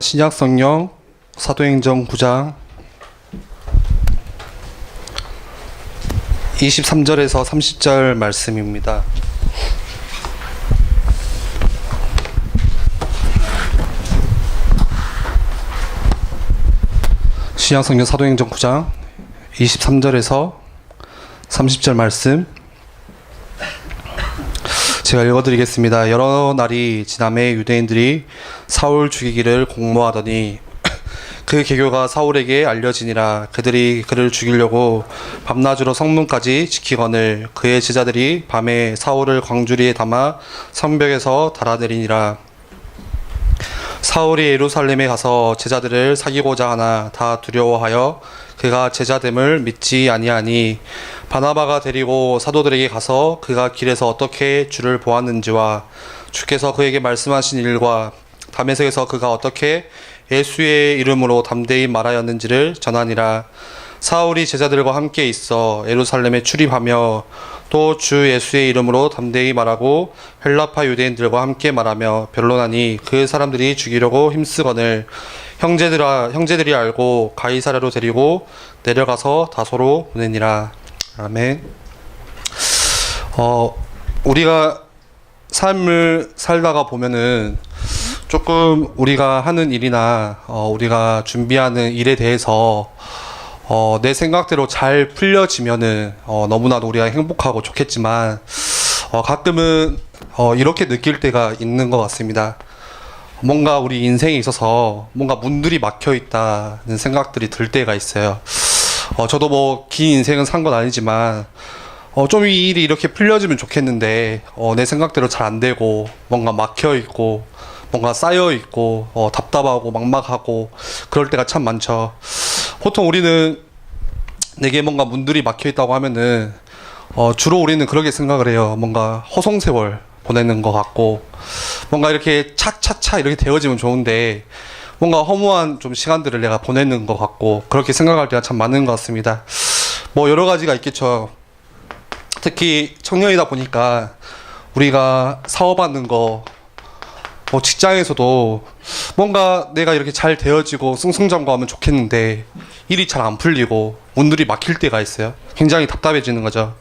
신약성경 사도행전 9장 23절에서 30절 말씀입니다. 신약성경 사도행전 9장 23절에서 30절 말씀 제가 읽어드리겠습니다. 여러 날이 지남에 유대인들이 사울 죽이기를 공모하더니 그 계교가 사울에게 알려지니라. 그들이 그를 죽이려고 밤낮으로 성문까지 지키거늘 그의 제자들이 밤에 사울을 광주리에 담아 성벽에서 달아내리니라. 사울이 예루살렘에 가서 제자들을 사귀고자 하나 다 두려워하여 그가 제자됨을 믿지 아니하니 바나바가 데리고 사도들에게 가서 그가 길에서 어떻게 주를 보았는지와 주께서 그에게 말씀하신 일과 다메섹에서 그가 어떻게 예수의 이름으로 담대히 말하였는지를 전하니라. 사울이 제자들과 함께 있어 예루살렘에 출입하며 또 주 예수의 이름으로 담대히 말하고 헬라파 유대인들과 함께 말하며 변론하니 그 사람들이 죽이려고 힘쓰거늘 형제들이 알고 가이사랴로 데리고 내려가서 다소로 보내니라. 아멘. 우리가 삶을 살다가 보면은 조금 우리가 하는 일이나 우리가 준비하는 일에 대해서 내 생각대로 잘 풀려지면은 너무나도 우리가 행복하고 좋겠지만 가끔은 이렇게 느낄 때가 있는 것 같습니다. 뭔가 우리 인생에 있어서 뭔가 문들이 막혀 있다는 생각들이 들 때가 있어요. 저도 뭐 긴 인생은 산 건 아니지만 좀 이 일이 이렇게 풀려지면 좋겠는데 내 생각대로 잘 안 되고 뭔가 막혀 있고 뭔가 쌓여 있고 답답하고 막막하고 그럴 때가 참 많죠. 보통 우리는 내게 뭔가 문들이 막혀 있다고 하면은 주로 우리는 그렇게 생각을 해요. 뭔가 허송세월 보내는 것 같고 뭔가 이렇게 차차차 이렇게 되어지면 좋은데 뭔가 허무한 좀 시간들을 내가 보내는 것 같고 그렇게 생각할 때가 참 많은 것 같습니다. 뭐 여러 가지가 있겠죠. 특히 청년이다 보니까 우리가 사업하는 거 뭐 직장에서도 뭔가 내가 이렇게 잘 되어지고 승승장구하면 좋겠는데 일이 잘 안 풀리고 문들이 막힐 때가 있어요. 굉장히 답답해지는 거죠.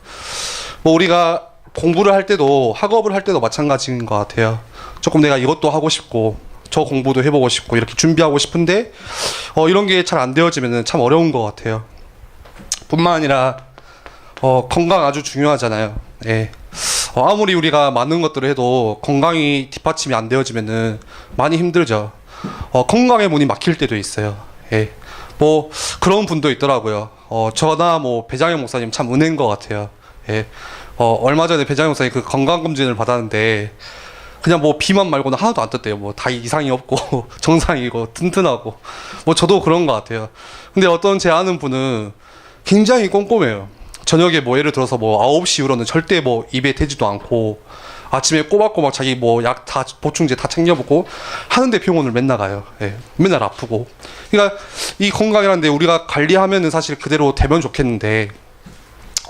뭐 우리가 공부를 할 때도 학업을 할 때도 마찬가지인 것 같아요. 조금 내가 이것도 하고 싶고 저 공부도 해보고 싶고 이렇게 준비하고 싶은데 이런 게 잘 안 되어지면 참 어려운 것 같아요. 뿐만 아니라 건강 아주 중요하잖아요. 예. 아무리 우리가 많은 것들을 해도 건강이 뒷받침이 안 되어지면은 많이 힘들죠. 건강의 문이 막힐 때도 있어요. 예. 뭐 그런 분도 있더라고요. 저나 뭐 배장현 목사님 참 은혜인 것 같아요. 예. 얼마 전에 배장현 목사님 그 건강검진을 받았는데 그냥 뭐 비만 말고는 하나도 안 떴대요. 뭐 다 이상이 없고 정상이고 튼튼하고 뭐 저도 그런 것 같아요. 근데 어떤 제 아는 분은 굉장히 꼼꼼해요. 저녁에 뭐 예를 들어서 뭐 9시 이후로는 절대 뭐 입에 대지도 않고 아침에 꼬박꼬박 자기 뭐 약 다 보충제 다 챙겨 먹고 하는데 병원을 맨날 가요. 예. 맨날 아프고. 그러니까 이 건강이라는데 우리가 관리하면은 사실 그대로 되면 좋겠는데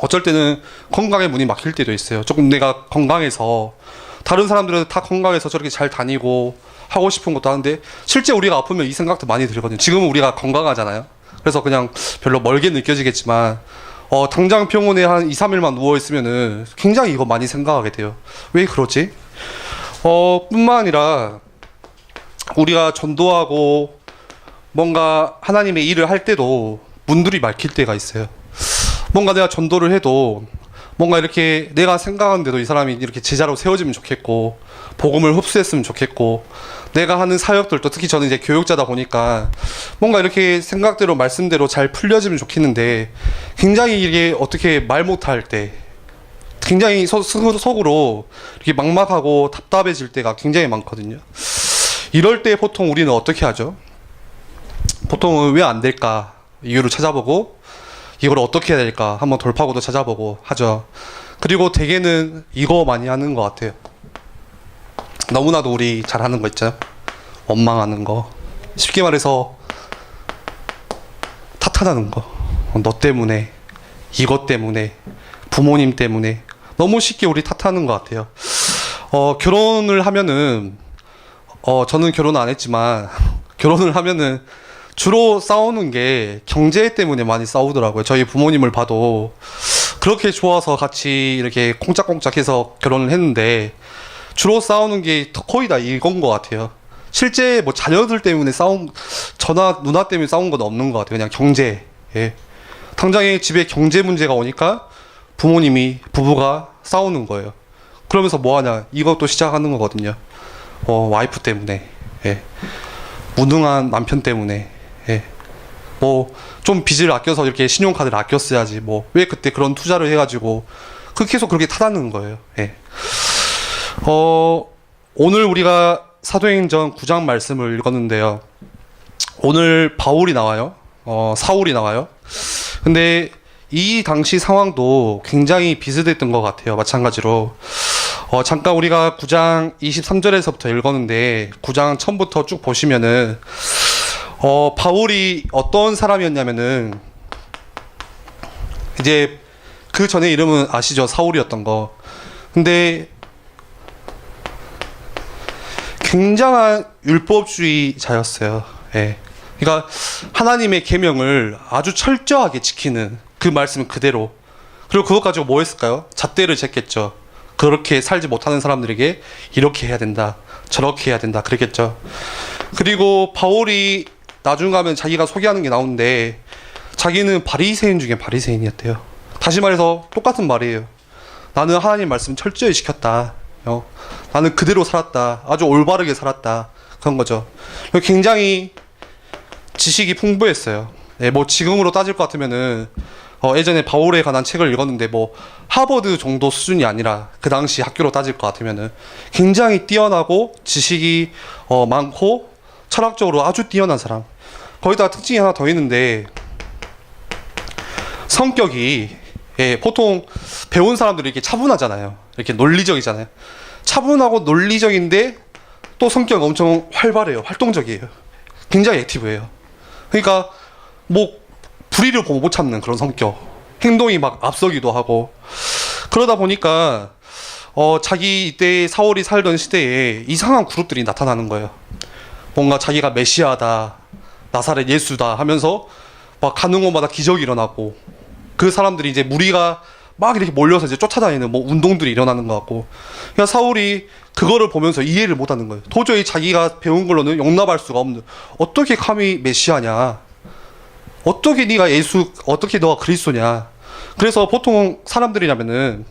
어쩔 때는 건강의 문이 막힐 때도 있어요. 조금 내가 건강해서 다른 사람들은 다 건강해서 저렇게 잘 다니고 하고 싶은 것도 하는데 실제 우리가 아프면 이 생각도 많이 들거든요. 지금은 우리가 건강하잖아요. 그래서 그냥 별로 멀게 느껴지겠지만 당장 병원에 한 2, 3일만 누워있으면은 굉장히 이거 많이 생각하게 돼요. 왜 그러지? 뿐만 아니라 우리가 전도하고 뭔가 하나님의 일을 할 때도 문들이 막힐 때가 있어요. 뭔가 내가 전도를 해도 뭔가 이렇게 내가 생각하는데도 이 사람이 이렇게 제자로 세워지면 좋겠고 복음을 흡수했으면 좋겠고 내가 하는 사역들도 특히 저는 이제 교육자다 보니까 뭔가 이렇게 생각대로 말씀대로 잘 풀려지면 좋겠는데 굉장히 이게 어떻게 말 못할 때 굉장히 속으로 이렇게 막막하고 답답해질 때가 굉장히 많거든요. 이럴 때 보통 우리는 어떻게 하죠? 보통은 왜 안 될까 이유를 찾아보고 이걸 어떻게 해야 될까 한번 돌파구도 찾아보고 하죠. 그리고 대개는 이거 많이 하는 것 같아요. 너무나도 우리 잘하는 거 있죠. 원망하는 거. 쉽게 말해서 탓하는 거. 너 때문에, 이것 때문에, 부모님 때문에 너무 쉽게 우리 탓하는 것 같아요. 결혼을 하면은 저는 결혼 안 했지만 결혼을 하면은 주로 싸우는 게 경제 때문에 많이 싸우더라고요. 저희 부모님을 봐도 그렇게 좋아서 같이 이렇게 콩짝콩짝해서 결혼을 했는데 주로 싸우는 게 거의 다 이건 것 같아요. 실제 뭐 자녀들 때문에 저나 누나 때문에 싸운 건 없는 것 같아요. 그냥 경제. 예. 당장에 집에 경제 문제가 오니까 부부가 싸우는 거예요. 그러면서 뭐 하냐? 이것도 시작하는 거거든요. 와이프 때문에. 예. 무능한 남편 때문에. 예. 뭐 좀 빚을 아껴서 이렇게 신용카드를 아껴 써야지. 뭐 왜 그때 그런 투자를 해가지고 계속 그렇게 타다는 거예요. 예. 오늘 우리가 사도행전 9장 말씀을 읽었는데요. 오늘 바울이 나와요. 사울이 나와요. 근데 이 당시 상황도 굉장히 비슷했던 것 같아요. 마찬가지로. 잠깐 우리가 9장 23절에서부터 읽었는데 9장 처음부터 쭉 보시면은 바울이 어떤 사람이었냐면은 이제 그 전에 이름은 아시죠? 사울이었던 거. 근데 굉장한 율법주의자였어요. 예. 그러니까 하나님의 계명을 아주 철저하게 지키는 그 말씀 그대로. 그리고 그것 가지고 뭐 했을까요? 잣대를 쟀겠죠. 그렇게 살지 못하는 사람들에게 이렇게 해야 된다, 저렇게 해야 된다 그랬겠죠. 그리고 바울이 나중 가면 자기가 소개하는 게 나오는데 자기는 바리새인 중에 바리새인이었대요. 다시 말해서 똑같은 말이에요. 나는 하나님 말씀 철저히 지켰다. 나는 그대로 살았다. 아주 올바르게 살았다. 그런 거죠. 굉장히 지식이 풍부했어요. 예, 뭐 지금으로 따질 것 같으면은 예전에 바울에 관한 책을 읽었는데 뭐 하버드 정도 수준이 아니라 그 당시 학교로 따질 것 같으면은 굉장히 뛰어나고 지식이 많고 철학적으로 아주 뛰어난 사람. 거기다가 특징이 하나 더 있는데 성격이 보통 배운 사람들이 이렇게 차분하잖아요. 이렇게 논리적이잖아요. 차분하고 논리적인데 또 성격이 엄청 활발해요. 활동적이에요. 굉장히 액티브해요. 그러니까 뭐 불의를 보고 못 참는 그런 성격. 행동이 막 앞서기도 하고. 그러다 보니까 자기 이때 사울이 살던 시대에 이상한 그룹들이 나타나는 거예요. 뭔가 자기가 메시아다, 나사렛 예수다 하면서 막 가는 곳마다 기적이 일어나고, 그 사람들이 이제 무리가 막 이렇게 몰려서 이제 쫓아다니는 뭐 운동들이 일어나는 것 같고. 그러니까 사울이 그거를 보면서 이해를 못 하는 거예요. 도저히 자기가 배운 걸로는 용납할 수가 없는, 어떻게 감히 메시아냐, 어떻게 네가 어떻게 너가 그리스도냐. 그래서 보통 사람들이라면은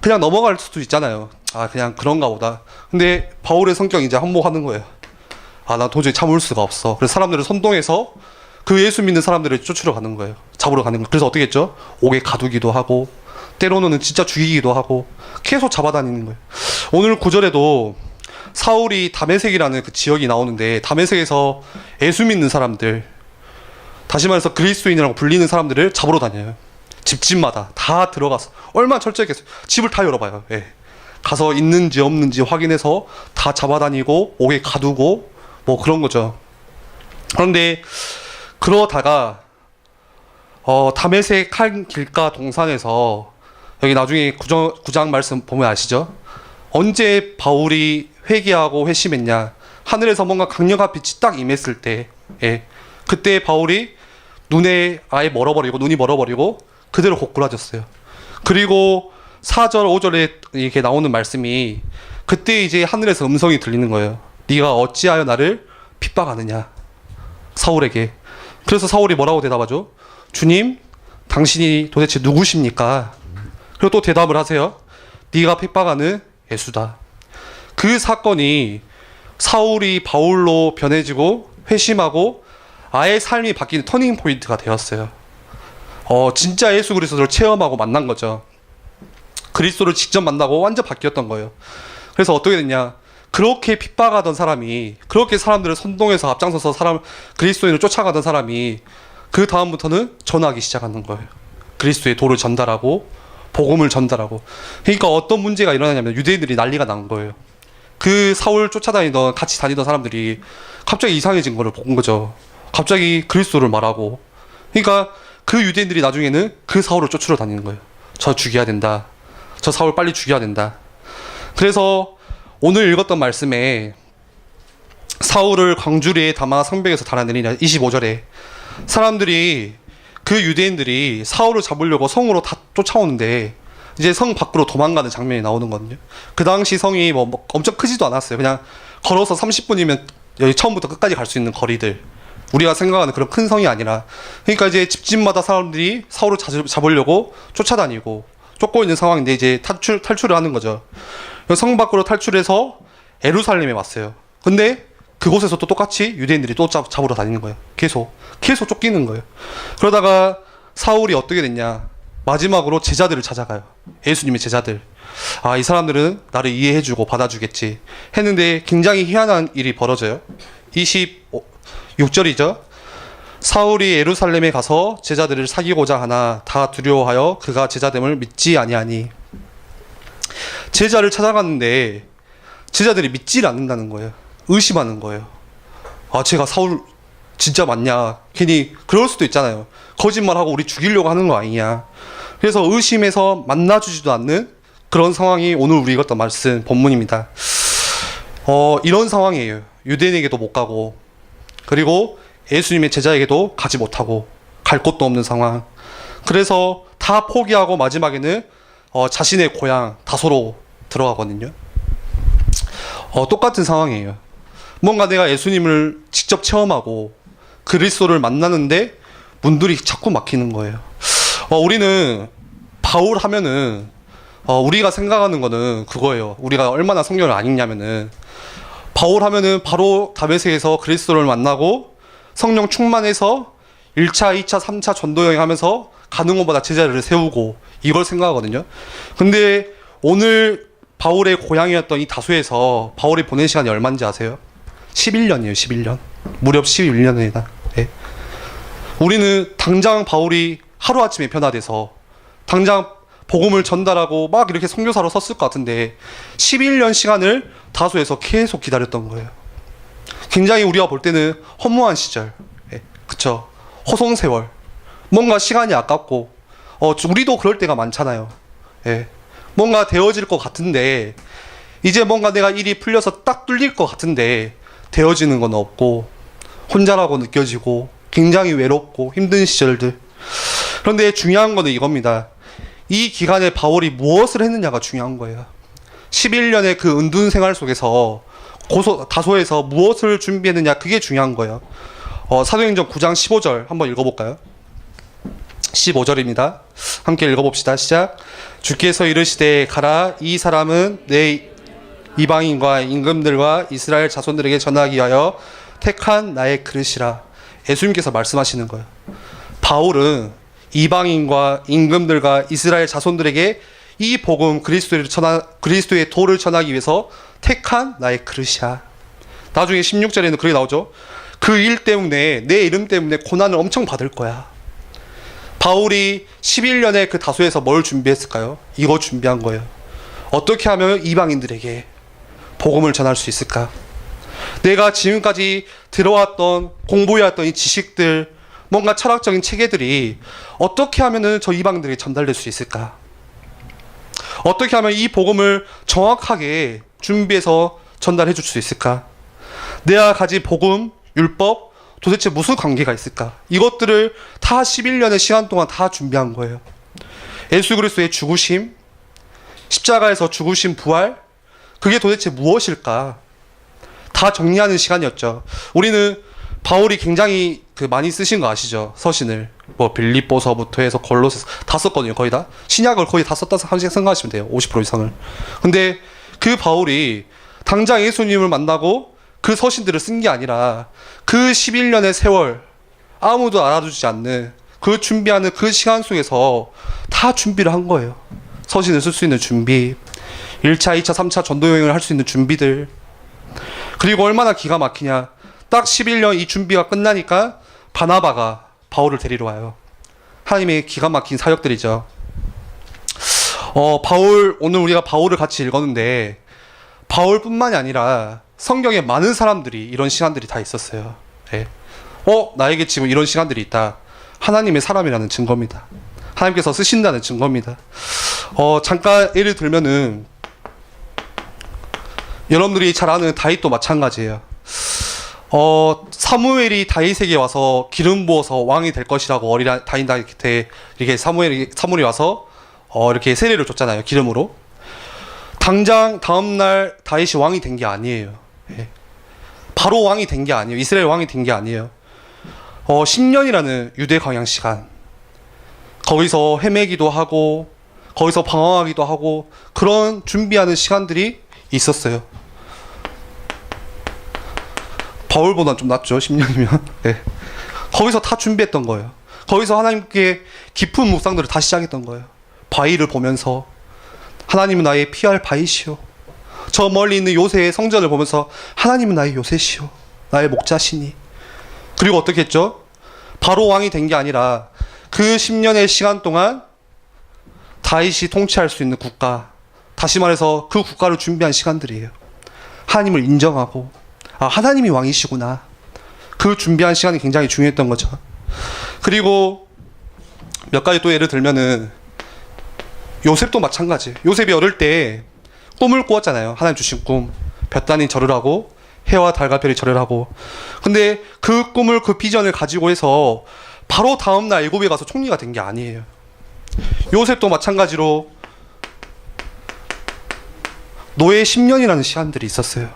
그냥 넘어갈 수도 있잖아요. 아, 그냥 그런가 보다. 근데 바울의 성격이 이제 한몫하는 거예요. 아, 나 도저히 참을 수가 없어. 그래서 사람들을 선동해서 그 예수 믿는 사람들을 쫓으러 가는 거예요. 잡으러 가는 거예요. 그래서 어떻게 했죠? 옥에 가두기도 하고, 때로는 진짜 죽이기도 하고, 계속 잡아다니는 거예요. 오늘 9절에도 사울이 다메섹이라는 그 지역이 나오는데, 다메섹에서 예수 믿는 사람들, 다시 말해서 그리스도인이라고 불리는 사람들을 잡으러 다녀요. 집집마다 다 들어가서. 얼마나 철저했겠어요. 집을 다 열어봐요. 예. 가서 있는지 없는지 확인해서 다 잡아다니고 옥에 가두고 뭐 그런 거죠. 그런데 그러다가 다메섹 한 길가 동산에서, 여기 나중에 9장 말씀 보면 아시죠? 언제 바울이 회개하고 회심했냐, 하늘에서 뭔가 강력한 빛이 딱 임했을 때, 예. 그때 바울이 눈이 멀어버리고 그대로 고꾸라졌어요. 그리고 4절 5절에 이렇게 나오는 말씀이, 그때 이제 하늘에서 음성이 들리는 거예요. 네가 어찌하여 나를 핍박하느냐, 사울에게. 그래서 사울이 뭐라고 대답하죠? 주님, 당신이 도대체 누구십니까? 그리고 또 대답을 하세요. 네가 핍박하는 예수다. 그 사건이 사울이 바울로 변해지고 회심하고 아예 삶이 바뀌는 터닝 포인트가 되었어요. 진짜 예수 그리스도를 체험하고 만난 거죠. 그리스도를 직접 만나고 완전 바뀌었던 거예요. 그래서 어떻게 됐냐? 그렇게 핍박하던 사람이, 그렇게 사람들을 선동해서 앞장서서 그리스도인을 쫓아가던 사람이 그 다음부터는 전하기 시작하는 거예요. 그리스도의 도를 전달하고 복음을 전달하고. 그러니까 어떤 문제가 일어나냐면 유대인들이 난리가 난 거예요. 그 사울 쫓아다니던, 같이 다니던 사람들이 갑자기 이상해진 거를 본 거죠. 갑자기 그리스도를 말하고. 그러니까 그 유대인들이 나중에는 그 사울을 쫓으러 다니는 거예요. 저 죽여야 된다. 저 사울 빨리 죽여야 된다. 그래서 오늘 읽었던 말씀에 사울을 광주리에 담아 성벽에서 달아내리냐. 25절에 사람들이 그 유대인들이 사울을 잡으려고 성으로 다 쫓아오는데 이제 성 밖으로 도망가는 장면이 나오는 거거든요. 그 당시 성이 뭐 엄청 크지도 않았어요. 그냥 걸어서 30분이면 여기 처음부터 끝까지 갈 수 있는 거리들. 우리가 생각하는 그런 큰 성이 아니라. 그러니까 이제 집집마다 사람들이 사울을 잡으려고 쫓아다니고 쫓고 있는 상황인데 이제 탈출을 하는 거죠. 성 밖으로 탈출해서 예루살렘에 왔어요. 근데 그곳에서 또 똑같이 유대인들이 또 잡으러 다니는 거예요. 계속 쫓기는 거예요. 그러다가 사울이 어떻게 됐냐. 마지막으로 제자들을 찾아가요. 예수님의 제자들. 아, 이 사람들은 나를 이해해주고 받아주겠지 했는데 굉장히 희한한 일이 벌어져요. 26절이죠. 사울이 예루살렘에 가서 제자들을 사귀고자 하나 다 두려워하여 그가 제자됨을 믿지 아니하니. 제자를 찾아갔는데 제자들이 믿질 않는다는 거예요. 의심하는 거예요. 아, 제가 사울 진짜 맞냐. 괜히 그럴 수도 있잖아요. 거짓말하고 우리 죽이려고 하는 거 아니냐. 그래서 의심해서 만나주지도 않는 그런 상황이 오늘 우리 읽었던 말씀 본문입니다. 이런 상황이에요. 유대인에게도 못 가고 그리고 예수님의 제자에게도 가지 못하고 갈 곳도 없는 상황. 그래서 다 포기하고 마지막에는 자신의 고향 다소로 들어가거든요. 똑같은 상황이에요. 뭔가 내가 예수님을 직접 체험하고 그리스도를 만나는데 문들이 자꾸 막히는 거예요. 우리는 바울 하면은 우리가 생각하는 거는 그거예요. 우리가 얼마나 성경을 안 읽냐면은 바울 하면은 바로 다메섹에서 그리스도를 만나고 성령 충만해서 1차, 2차, 3차 전도 여행 하면서 가는 곳마다 제자를 세우고 이걸 생각하거든요. 근데 오늘 바울의 고향이었던 이 다소에서 바울이 보낸 시간이 얼마인지 아세요? 11년이에요. 11년. 무렵 11년입니다. 네. 우리는 당장 바울이 하루아침에 변화돼서 당장 복음을 전달하고 막 이렇게 선교사로 섰을 것 같은데 11년 시간을 다소에서 계속 기다렸던 거예요. 굉장히 우리가 볼 때는 허무한 시절, 그쵸? 허송세월, 뭔가 시간이 아깝고 우리도 그럴 때가 많잖아요. 뭔가 되어질 것 같은데 이제 뭔가 내가 일이 풀려서 딱 뚫릴 것 같은데 되어지는 건 없고 혼자라고 느껴지고 굉장히 외롭고 힘든 시절들. 그런데 중요한 거는 이겁니다. 이 기간에 바울이 무엇을 했느냐가 중요한 거예요. 11년의 그 은둔 생활 속에서 다소에서 무엇을 준비했느냐, 그게 중요한 거예요. 사도행전 9장 15절 한번 읽어볼까요? 15절입니다. 함께 읽어봅시다. 시작. 주께서 이르시되 가라. 이 사람은 내 이방인과 임금들과 이스라엘 자손들에게 전하기 위하여 택한 나의 그릇이라. 예수님께서 말씀하시는 거예요. 바울은 이방인과 임금들과 이스라엘 자손들에게 이 복음 그리스도의 도를 전하기 위해서 택한 나의 그릇이야. 나중에 16절에는 그렇게 나오죠. 그 일 때문에 내 이름 때문에 고난을 엄청 받을 거야. 바울이 11년에 그 다소에서 뭘 준비했을까요? 이거 준비한 거예요. 어떻게 하면 이방인들에게 복음을 전할 수 있을까? 내가 지금까지 들어왔던 공부해왔던 이 지식들, 뭔가 철학적인 체계들이 어떻게 하면 저 이방인들에게 전달될 수 있을까? 어떻게 하면 이 복음을 정확하게 준비해서 전달해 줄 수 있을까? 내가 가진 복음, 율법, 도대체 무슨 관계가 있을까? 이것들을 다 11년의 시간 동안 다 준비한 거예요. 예수 그리스도의 죽으심, 십자가에서 죽으심, 부활, 그게 도대체 무엇일까? 다 정리하는 시간이었죠. 우리는 바울이 굉장히 많이 쓰신 거 아시죠? 서신을. 빌립보서부터 해서 골로새 다 썼거든요. 거의 다. 신약을 거의 다 썼다 생각하시면 돼요. 50% 이상을. 근데 그 바울이 당장 예수님을 만나고 그 서신들을 쓴 게 아니라 그 11년의 세월, 아무도 알아주지 않는 그 준비하는 그 시간 속에서 다 준비를 한 거예요. 서신을 쓸 수 있는 준비, 1차, 2차, 3차 전도여행을 할 수 있는 준비들. 그리고 얼마나 기가 막히냐. 딱 11년 이 준비가 끝나니까 바나바가 바울을 데리러 와요. 하나님의 기가 막힌 사역들이죠. 오늘 우리가 바울을 같이 읽었는데 바울뿐만이 아니라 성경에 많은 사람들이 이런 시간들이 다 있었어요. 네. 나에게 지금 이런 시간들이 있다. 하나님의 사람이라는 증거입니다. 하나님께서 쓰신다는 증거입니다. 잠깐 예를 들면은 여러분들이 잘 아는 다윗도 마찬가지예요. 사무엘이 다윗에게 와서 기름 부어서 왕이 될 것이라고 다윗한테 이렇게 사무엘이 와서 이렇게 세례를 줬잖아요. 기름으로. 당장 다음날 다윗이 왕이 된 게 아니에요. 예. 바로 왕이 된 게 아니에요. 이스라엘 왕이 된 게 아니에요. 10년이라는 유대 광야 시간. 거기서 헤매기도 하고 거기서 방황하기도 하고 그런 준비하는 시간들이 있었어요. 바울보다 좀 낫죠. 10년이면. 네. 거기서 다 준비했던 거예요. 거기서 하나님께 깊은 묵상들을 다 시작했던 거예요. 바위를 보면서 하나님은 나의 피할 바위시오. 저 멀리 있는 요새의 성전을 보면서 하나님은 나의 요새시오. 나의 목자시니. 그리고 어떻게 했죠? 바로 왕이 된 게 아니라 그 10년의 시간 동안 다윗이 통치할 수 있는 국가, 다시 말해서 그 국가를 준비한 시간들이에요. 하나님을 인정하고 하나님이 왕이시구나. 그 준비한 시간이 굉장히 중요했던 거죠. 그리고 몇 가지 또 예를 들면은 요셉도 마찬가지. 요셉이 어릴 때 꿈을 꾸었잖아요. 하나님 주신 꿈. 볕단이 절을 하고 해와 달과 별이 절을 하고. 근데 그 꿈을 그 비전을 가지고 해서 바로 다음날 애굽에 가서 총리가 된 게 아니에요. 요셉도 마찬가지로 노예 10년이라는 시간들이 있었어요.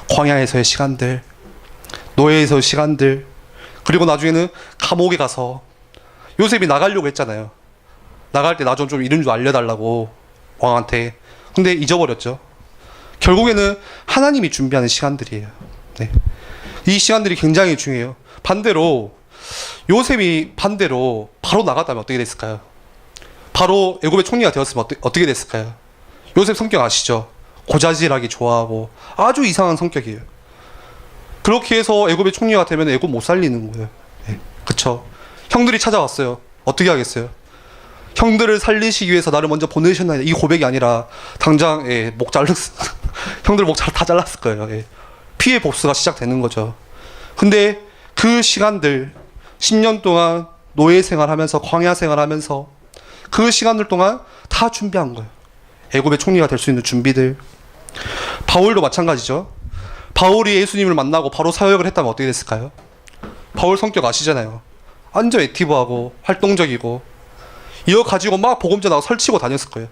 광야에서의 시간들, 노예에서의 시간들, 그리고 나중에는 감옥에 가서 요셉이 나가려고 했잖아요. 나갈 때 나 좀 이름 좀 알려달라고 왕한테. 근데 잊어버렸죠. 결국에는 하나님이 준비하는 시간들이에요. 네. 이 시간들이 굉장히 중요해요. 반대로 요셉이 반대로 바로 나갔다면 어떻게 됐을까요? 바로 애굽의 총리가 되었으면 어떻게 됐을까요? 요셉 성격 아시죠? 고자질하기 좋아하고 아주 이상한 성격이에요. 그렇게 해서 애굽의 총리가 되면 애굽 못 살리는 거예요. 네. 그쵸? 형들이 찾아왔어요. 어떻게 하겠어요? 형들을 살리시기 위해서 나를 먼저 보내셨나요? 이 고백이 아니라 당장 목 형들 목 다 잘랐을 거예요. 예. 피해 복수가 시작되는 거죠. 근데 그 시간들 10년 동안 노예 생활하면서 광야 생활하면서 그 시간들 동안 다 준비한 거예요. 애굽의 총리가 될 수 있는 준비들. 바울도 마찬가지죠. 바울이 예수님을 만나고 바로 사역을 했다면 어떻게 됐을까요? 바울 성격 아시잖아요. 완전 액티브하고 활동적이고 이거 가지고 막 복음 전하고 설치고 다녔을 거예요.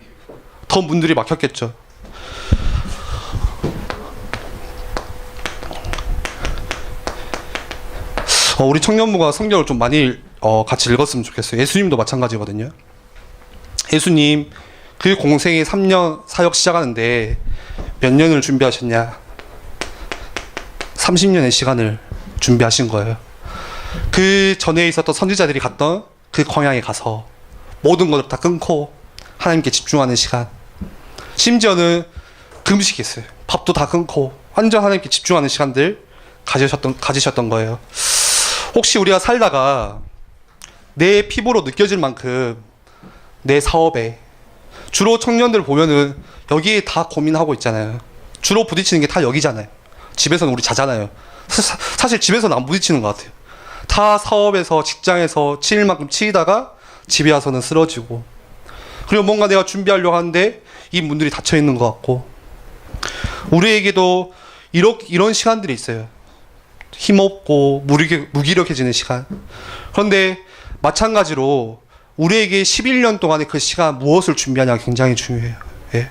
더 문들이 막혔겠죠. 우리 청년부가 성경을 좀 많이 같이 읽었으면 좋겠어요. 예수님도 마찬가지거든요. 예수님 그 공생의 3년 사역 시작하는데 몇 년을 준비하셨냐? 30년의 시간을 준비하신 거예요. 그 전에 있었던 선지자들이 갔던 그 광야에 가서 모든 것을 다 끊고 하나님께 집중하는 시간. 심지어는 금식했어요. 밥도 다 끊고 완전 하나님께 집중하는 시간들 가지셨던 거예요. 혹시 우리가 살다가 내 피부로 느껴질 만큼 내 사업에 주로 청년들 보면은 여기에 다 고민하고 있잖아요. 주로 부딪히는 게 다 여기잖아요. 집에서는 우리 자잖아요. 사실 집에서는 안 부딪히는 것 같아요. 다 사업에서 직장에서 치일 만큼 치이다가 집에 와서는 쓰러지고, 그리고 뭔가 내가 준비하려고 하는데 이 문들이 닫혀 있는 것 같고. 우리에게도 이런 시간들이 있어요. 힘없고 무기력해지는 시간. 그런데 마찬가지로 우리에게 11년 동안의 그 시간 무엇을 준비하냐가 굉장히 중요해요. 예.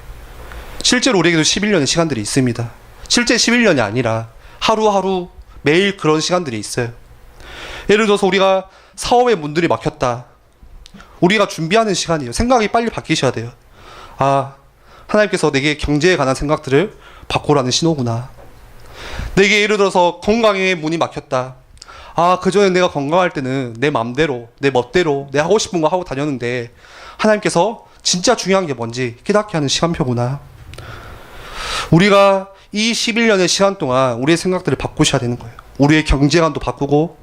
실제로 우리에게도 11년의 시간들이 있습니다. 실제 11년이 아니라 하루하루 매일 그런 시간들이 있어요. 예를 들어서 우리가 사업의 문들이 막혔다. 우리가 준비하는 시간이에요. 생각이 빨리 바뀌셔야 돼요. 하나님께서 내게 경제에 관한 생각들을 바꾸라는 신호구나. 내게 예를 들어서 건강의 문이 막혔다. 그전에 내가 건강할 때는 내 맘대로, 내 멋대로, 내 하고 싶은 거 하고 다녔는데 하나님께서 진짜 중요한 게 뭔지 깨닫게 하는 시간표구나. 우리가 이 11년의 시간 동안 우리의 생각들을 바꾸셔야 되는 거예요. 우리의 경제관도 바꾸고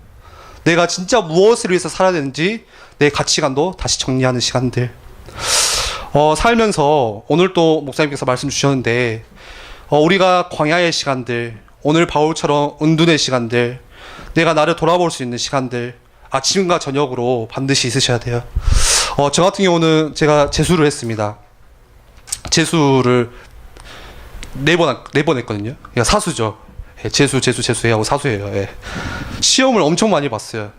내가 진짜 무엇을 위해서 살아야 되는지 내 가치관도 다시 정리하는 시간들. 살면서 오늘 또 목사님께서 말씀 주셨는데 우리가 광야의 시간들, 오늘 바울처럼 은둔의 시간들, 내가 나를 돌아볼 수 있는 시간들 아침과 저녁으로 반드시 있으셔야 돼요. 저 같은 경우는 제가 재수를 했습니다. 재수를 네 번 했거든요. 그러니까 사수죠. 예, 재수하고 사수예요. 예. 시험을 엄청 많이 봤어요.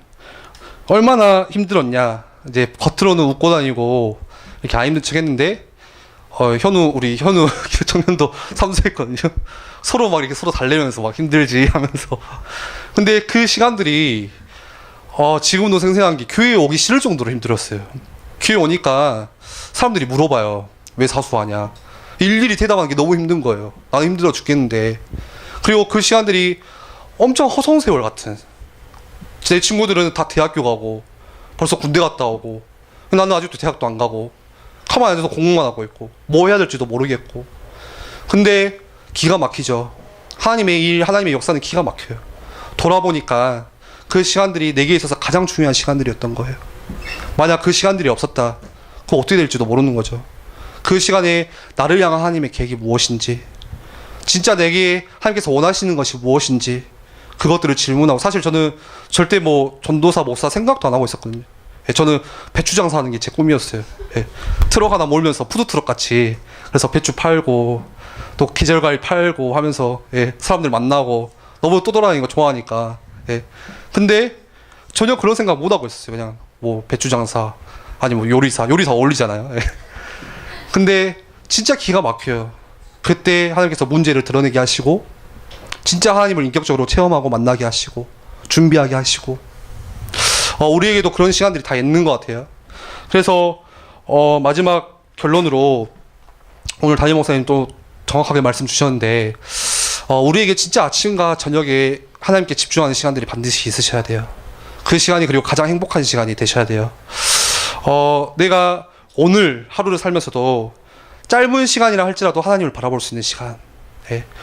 얼마나 힘들었냐. 이제 겉으로는 웃고 다니고 이렇게 안 힘든 척 했는데 우리 현우 청년도 삼수했거든요. 서로 막 이렇게 서로 달래면서 막 힘들지 하면서. 근데 그 시간들이 지금도 생생한 게 교회에 오기 싫을 정도로 힘들었어요. 교회 오니까 사람들이 물어봐요. 왜 사수하냐. 일일이 대답하는 게 너무 힘든 거예요. 나는 힘들어 죽겠는데. 그리고 그 시간들이 엄청 허송세월 같은. 제 친구들은 다 대학교 가고 벌써 군대 갔다 오고 나는 아직도 대학도 안 가고 가만히 앉아서 공부만 하고 있고 뭐 해야 될지도 모르겠고. 근데 기가 막히죠. 하나님의 일, 하나님의 역사는 기가 막혀요. 돌아보니까 그 시간들이 내게 있어서 가장 중요한 시간들이었던 거예요. 만약 그 시간들이 없었다, 그럼 어떻게 될지도 모르는 거죠. 그 시간에 나를 향한 하나님의 계획이 무엇인지, 진짜 내게 하나님께서 원하시는 것이 무엇인지 그것들을 질문하고. 사실 저는 절대 뭐 전도사, 목사 생각도 안 하고 있었거든요. 예, 저는 배추 장사하는 게 제 꿈이었어요. 예, 트럭 하나 몰면서 푸드트럭 같이, 그래서 배추 팔고 또 계절과일 팔고 하면서 사람들 만나고 너무 떠돌아다니는 거 좋아하니까. 근데 전혀 그런 생각 못 하고 있었어요. 그냥 뭐 배추 장사 아니 뭐 요리사 어울리잖아요. 근데 진짜 기가 막혀요. 그때 하나님께서 문제를 드러내게 하시고 진짜 하나님을 인격적으로 체험하고 만나게 하시고 준비하게 하시고 우리에게도 그런 시간들이 다 있는 것 같아요. 그래서 마지막 결론으로 오늘 담임 목사님 또 정확하게 말씀 주셨는데 우리에게 진짜 아침과 저녁에 하나님께 집중하는 시간들이 반드시 있으셔야 돼요. 그 시간이 그리고 가장 행복한 시간이 되셔야 돼요. 내가 오늘 하루를 살면서도 짧은 시간이라 할지라도 하나님을 바라볼 수 있는 시간.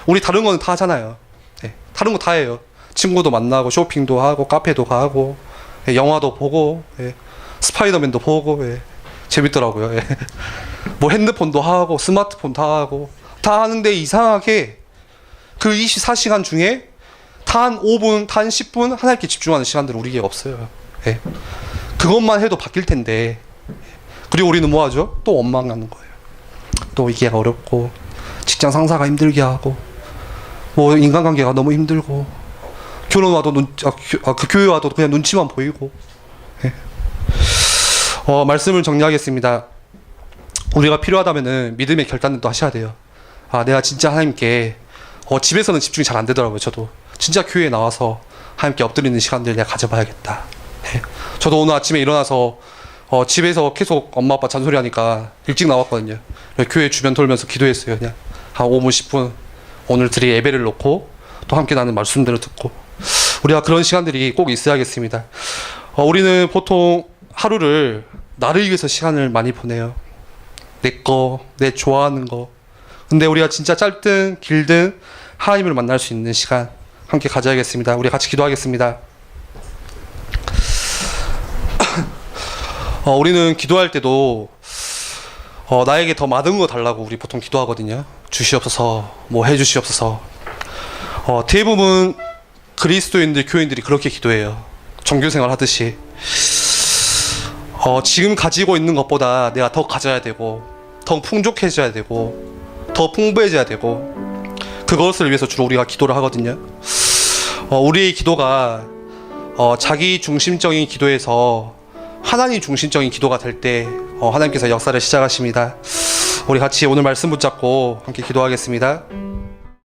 우리 다른 거는 다 하잖아요. 다른 거 다 해요. 친구도 만나고 쇼핑도 하고 카페도 가고 영화도 보고 스파이더맨도 보고 재밌더라고요. 뭐 핸드폰도 하고 스마트폰 다 하고 다 하는데 이상하게 그 24시간 중에 단 5분, 단 10분 하나님께 집중하는 시간들은 우리에게 없어요. 그것만 해도 바뀔 텐데. 그리고 우리는 뭐 하죠? 또 원망하는 거예요. 또 이게 어렵고 직장 상사가 힘들게 하고 뭐 인간관계가 너무 힘들고 결혼 와도 그 교회 와도 그냥 눈치만 보이고. 말씀을 정리하겠습니다. 우리가 필요하다면은 믿음의 결단도 하셔야 돼요. 내가 진짜 하나님께 집에서는 집중이 잘 안 되더라고요. 저도 진짜 교회에 나와서 하나님께 엎드리는 시간들 내가 가져봐야겠다. 저도 오늘 아침에 일어나서 집에서 계속 엄마 아빠 잔소리 하니까 일찍 나왔거든요. 교회 주변 돌면서 기도했어요. 그냥 한 5분 10분 오늘 드릴 예배를 놓고 또 함께 나는 말씀들을 듣고. 우리가 그런 시간들이 꼭 있어야겠습니다. 우리는 보통 하루를 나를 위해서 시간을 많이 보내요. 내 좋아하는 거. 근데 우리가 진짜 짧든 길든 하나님을 만날 수 있는 시간 함께 가져야겠습니다. 우리 같이 기도하겠습니다. 우리는 기도할 때도 나에게 더 많은 거 달라고 우리 보통 기도하거든요. 주시옵소서, 뭐 해주시옵소서. 대부분 그리스도인들, 교인들이 그렇게 기도해요. 종교생활 하듯이. 지금 가지고 있는 것보다 내가 더 가져야 되고 더 풍족해져야 되고 더 풍부해져야 되고 그것을 위해서 주로 우리가 기도를 하거든요. 우리의 기도가 자기 중심적인 기도에서 하나님 중심적인 기도가 될 때 하나님께서 역사를 시작하십니다. 우리 같이 오늘 말씀 붙잡고 함께 기도하겠습니다.